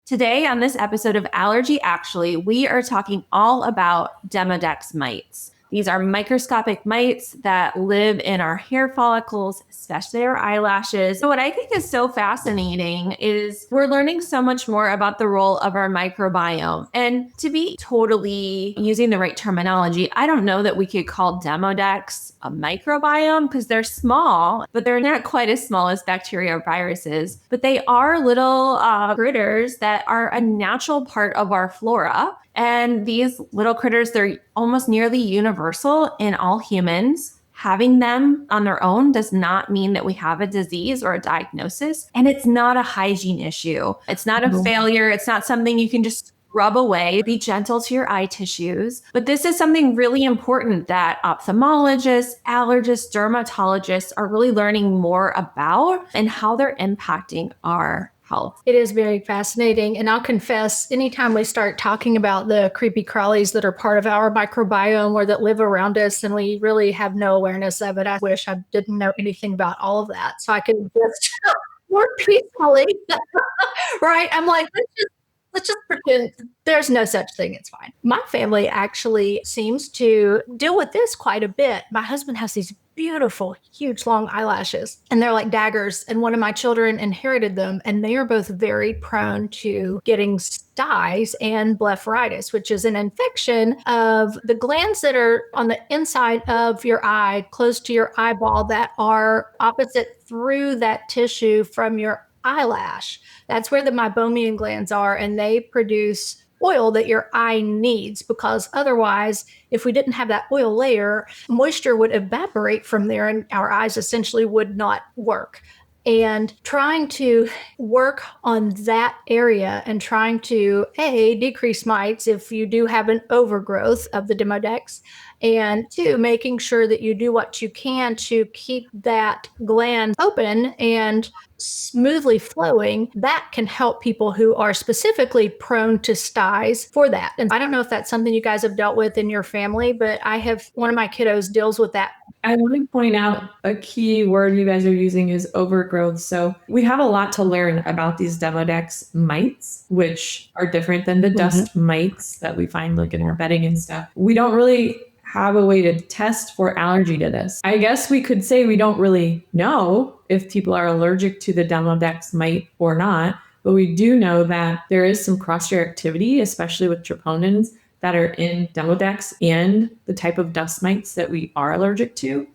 Today, on this episode of Allergy Actually, we are talking all about Demodex mites. These are microscopic mites that live in our hair follicles, especially our eyelashes. So what I think is so fascinating is we're learning so much more about the role of our microbiome. And to be totally using the right terminology, I don't know that we could call Demodex a microbiome because they're small, but they're not quite as small as bacteria or viruses. But they are little critters that are a natural part of our flora. And these little critters, they're almost nearly universal in all humans. Having them on their own does not mean that we have a disease or a diagnosis. And it's not a hygiene issue. It's not a failure. It's not something you can just rub away. Be gentle to your eye tissues. But this is something really important that ophthalmologists, allergists, dermatologists are really learning more about and how they're impacting our health. It is very fascinating. And I'll confess, anytime we start talking about the creepy crawlies that are part of our microbiome or that live around us and we really have no awareness of it, I wish I didn't know anything about all of that. So I could just more peacefully, right? I'm like, let's just pretend there's no such thing. It's fine. My family actually seems to deal with this quite a bit. My husband has these beautiful, huge, long eyelashes, and they're like daggers. And one of my children inherited them, and they are both very prone to getting Styes and Blepharitis, which is an infection of the glands that are on the inside of your eye, close to your eyeball, that are opposite through that tissue from your eyelash. That's where the meibomian glands are, and they produce oil that your eye needs, because otherwise, if we didn't have that oil layer, moisture would evaporate from there and our eyes essentially would not work. And trying to work on that area and trying to, A, decrease mites if you do have an overgrowth of the Demodex, and two, making sure that you do what you can to keep that gland open and smoothly flowing, that can help people who are specifically prone to Styes for that. And I don't know if that's something you guys have dealt with in your family, but I have, one of my kiddos deals with that. I want to point out a key word you guys are using is overgrowth. So we have a lot to learn about these Demodex mites, which are different than the dust mites that we find like in our bedding and stuff. We don't really have a way to test for allergy to this. I guess we could say we don't really know if people are allergic to the Demodex mite or not, but we do know that there is some cross-reactivity, especially with troponins that are in Demodex and the type of dust mites that we are allergic to.